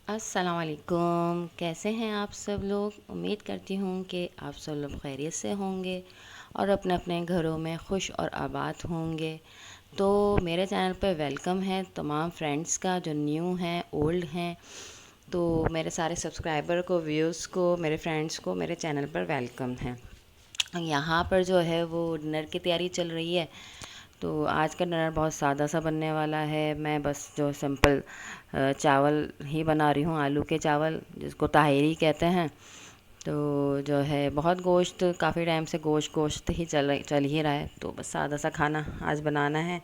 अस्सलाम वालेकुम। कैसे हैं आप सब लोग? उम्मीद करती हूँ कि आप सब लोग खैरियत से होंगे और अपने अपने घरों में खुश और आबाद होंगे। तो मेरे चैनल पर वेलकम है तमाम फ्रेंड्स का, जो न्यू हैं, ओल्ड हैं। तो मेरे सारे सब्सक्राइबर को, व्यूज़ को, मेरे फ्रेंड्स को मेरे चैनल पर वेलकम है। यहाँ पर जो है वो डिनर की तैयारी चल रही है। तो आज का डिनर बहुत सादा सा बनने वाला है। मैं बस जो सिंपल चावल ही बना रही हूँ, आलू के चावल जिसको ताहिरी कहते हैं। तो जो है बहुत गोश्त, काफ़ी टाइम से गोश्त ही चल ही रहा है, तो बस सादा सा खाना आज बनाना है।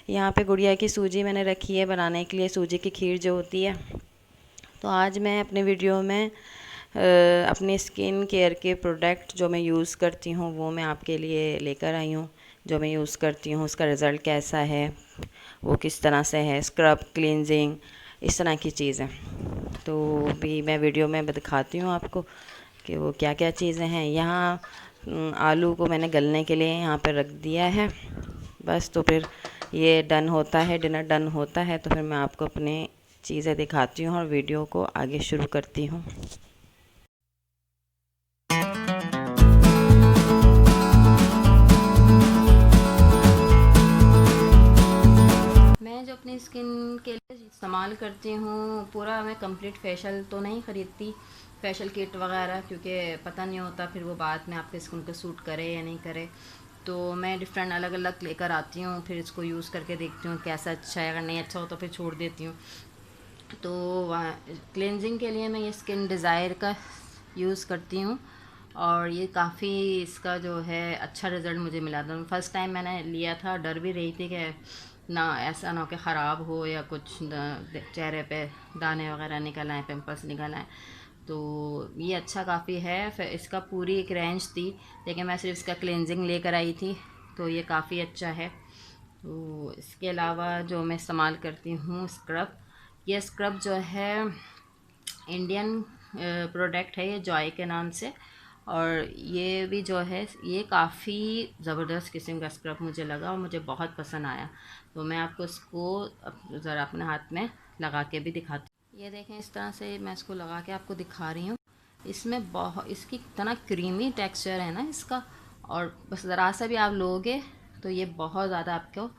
यहाँ पे गुड़िया की सूजी मैंने रखी है बनाने के लिए, सूजी की खीर जो होती है। तो आज मैं अपने वीडियो में अपनी स्किन केयर के प्रोडक्ट जो मैं यूज़ करती हूँ वो मैं आपके लिए लेकर आई हूँ। जो मैं यूज़ करती हूँ उसका रिज़ल्ट कैसा है, वो किस तरह से है, स्क्रब, क्लींजिंग, इस तरह की चीज़ें। तो भी मैं वीडियो में दिखाती हूँ आपको कि वो क्या क्या चीज़ें हैं। यहाँ आलू को मैंने गलने के लिए यहाँ पर रख दिया है बस। तो फिर ये डन होता है, डिनर डन होता है, तो फिर मैं आपको अपनी चीज़ें दिखाती हूँ और वीडियो को आगे शुरू करती हूँ। मैं जो अपनी स्किन के लिए इस्तेमाल करती हूँ, पूरा मैं कंप्लीट फेशियल तो नहीं ख़रीदती, फेशियल किट वगैरह, क्योंकि पता नहीं होता फिर वो बाद में आपके स्किन को सूट करे या नहीं करे। तो मैं डिफरेंट अलग अलग लेकर आती हूँ, फिर इसको यूज़ करके देखती हूँ कैसा अच्छा है। अगर नहीं अच्छा हो तो फिर छोड़ देती हूँ। तो क्लेंजिंग के लिए मैं ये स्किन डिज़ायर का यूज़ करती हूँ और ये काफ़ी इसका जो है अच्छा रिज़ल्ट मुझे मिला था। फर्स्ट टाइम मैंने लिया था, डर भी रही थी कि ना ऐसा ना हो कि ख़राब हो या कुछ चेहरे पे दाने वगैरह निकल आए, पिंपल्स निकल आए। तो ये अच्छा काफ़ी है। फिर इसका पूरी एक रेंज थी, लेकिन मैं सिर्फ इसका क्लेंजिंग लेकर आई थी, तो ये काफ़ी अच्छा है। तो इसके अलावा जो मैं इस्तेमाल करती हूँ स्क्रब, ये स्क्रब जो है इंडियन प्रोडक्ट है, ये जॉय के नाम से। और ये भी जो है ये काफ़ी ज़बरदस्त किस्म का स्क्रब मुझे लगा और मुझे बहुत पसंद आया। तो मैं आपको इसको ज़रा अपने हाथ में लगा के भी दिखाती हूँ। ये देखें, इस तरह से मैं इसको लगा के आपको दिखा रही हूँ। इसमें बहुत, इसकी इतना क्रीमी टेक्सचर है ना इसका, और बस ज़रा सा भी आप लोगे तो ये बहुत ज़्यादा आपको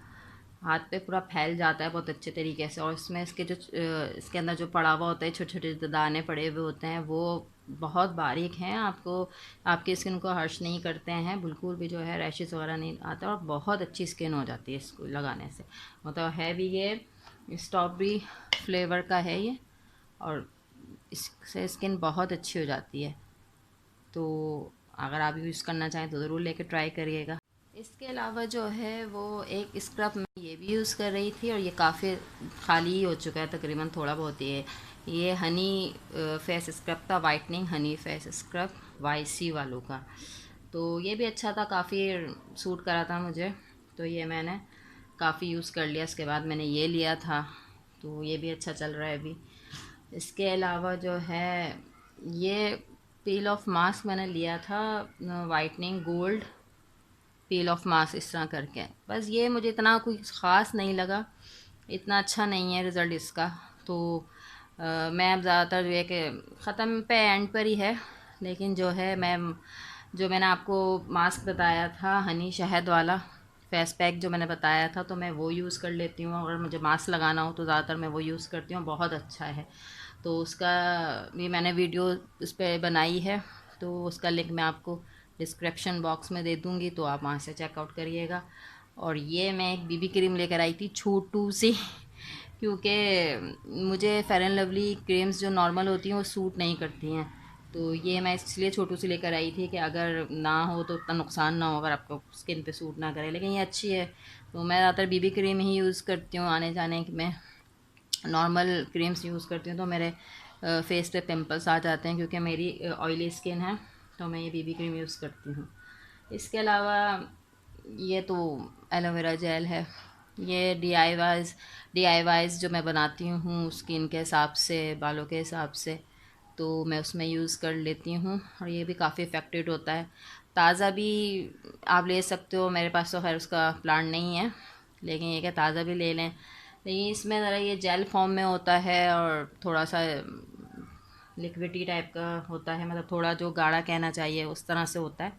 हाथ पे पूरा फैल जाता है बहुत अच्छे तरीके से। और इसमें इसके जो इसके अंदर जो पड़ा हुआ होता है, छोटे छोटे दाने पड़े हुए होते हैं, वो बहुत बारीक हैं, आपको आपकी स्किन को हर्श नहीं करते हैं बिल्कुल भी, जो है रैशेस वगैरह नहीं आता, और बहुत अच्छी स्किन हो जाती है इसको लगाने से। मतलब है भी ये स्ट्रॉबेरी फ्लेवर का है ये, और इससे स्किन बहुत अच्छी हो जाती है। तो अगर आप यूज़ करना चाहें तो ज़रूर लेके ट्राई करिएगा। इसके अलावा जो है वो एक स्क्रब मैं ये भी यूज़ कर रही थी, और ये काफ़ी खाली ही हो चुका है तकरीबन, थोड़ा बहुत ही है। ये हनी फेस स्क्रब था, whitening Honey face scrub, YC वालों का। तो ये भी अच्छा था, काफ़ी सूट करा था मुझे, तो ये मैंने काफ़ी यूज़ कर लिया। इसके बाद मैंने ये लिया था, तो ये भी अच्छा चल रहा है अभी। इसके अलावा जो है ये पील ऑफ मास्क मैंने लिया था, whitening gold peel of mask, इस तरह करके। बस ये मुझे इतना कोई ख़ास नहीं लगा, इतना अच्छा नहीं है रिज़ल्ट इसका। तो मैं अब ज़्यादातर जो है कि ख़त्म पे एंड पर ही है, लेकिन जो है मैं जो मैंने आपको मास्क बताया था हनी शहद वाला फेस पैक जो मैंने बताया था, तो मैं वो यूज़ कर लेती हूँ। अगर मुझे मास्क लगाना हो तो ज़्यादातर मैं वो यूज़ करती हूँ, बहुत अच्छा है। तो उसका भी मैंने वीडियो उस पर बनाई है, तो उसका लिंक मैं आपको डिस्क्रिप्शन बॉक्स में दे दूँगी, तो आप वहाँ से चेकआउट करिएगा। और ये मैं एक बीबी क्रीम लेकर आई थी छोटू सी, क्योंकि मुझे फेयर एंड लवली क्रीम्स जो नॉर्मल होती हैं वो सूट नहीं करती हैं। तो ये मैं इसलिए छोटू सी लेकर आई थी कि अगर ना हो तो उतना नुकसान ना हो, अगर आपको स्किन पे सूट ना करे। लेकिन ये अच्छी है, तो मैं ज़्यादातर बीबी क्रीम ही यूज़ करती हूँ आने जाने में। नॉर्मल क्रीम्स यूज़ करती हूँ तो मेरे फेस पे पिंपल्स आ जाते हैं, क्योंकि मेरी ऑयली स्किन है, तो मैं ये बीबी क्रीम यूज़ करती हूँ। इसके अलावा ये तो एलोवेरा जेल है, ये डी आई वाइज जो मैं बनाती हूँ स्किन के हिसाब से, बालों के हिसाब से, तो मैं उसमें यूज़ कर लेती हूँ, और ये भी काफ़ी इफ़ेक्टिव होता है। ताज़ा भी आप ले सकते हो, मेरे पास तो खैर उसका प्लांट नहीं है, लेकिन ये कि ताज़ा भी ले लें। लेकिन इसमें ज़रा ये जेल फॉर्म में होता है और थोड़ा सा लिक्विडी टाइप का होता है, मतलब थोड़ा जो गाढ़ा कहना चाहिए उस तरह से होता है,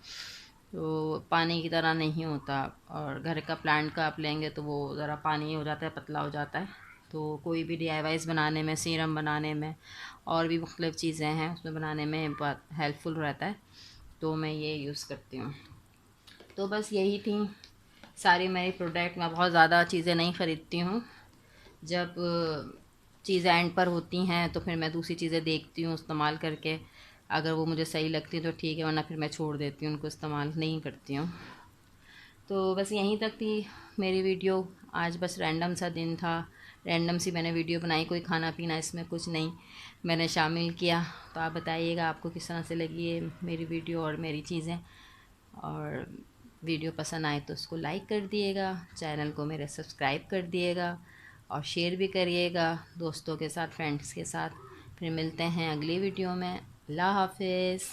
तो पानी की तरह नहीं होता। और घर का प्लांट का आप लेंगे तो वो ज़रा पानी हो जाता है, पतला हो जाता है। तो कोई भी DIYs बनाने में, सीरम बनाने में और भी मुख्तलिफ़ चीज़ें हैं उसमें बनाने में बहुत हेल्पफुल रहता है, तो मैं ये यूज़ करती हूँ। तो बस यही थी सारी मेरी प्रोडक्ट। मैं बहुत ज़्यादा चीज़ें नहीं ख़रीदती हूँ। जब चीज़ें एंड पर होती हैं तो फिर मैं दूसरी चीज़ें देखती हूँ इस्तेमाल करके, अगर वो मुझे सही लगती है तो ठीक है, वरना फिर मैं छोड़ देती हूँ, उनको इस्तेमाल नहीं करती हूँ। तो बस यहीं तक थी मेरी वीडियो। आज बस रैंडम सा दिन था, रैंडम सी मैंने वीडियो बनाई, कोई खाना पीना इसमें कुछ नहीं मैंने शामिल किया। तो आप बताइएगा आपको किस तरह से लगी ये मेरी वीडियो और मेरी चीज़ें। और वीडियो पसंद आए तो उसको लाइक कर दिएगा, चैनल को मेरे सब्सक्राइब कर दिएगा और शेयर भी करिएगा दोस्तों के साथ, फ्रेंड्स के साथ। फिर मिलते हैं अगली वीडियो में। अल्लाह हाफिज़।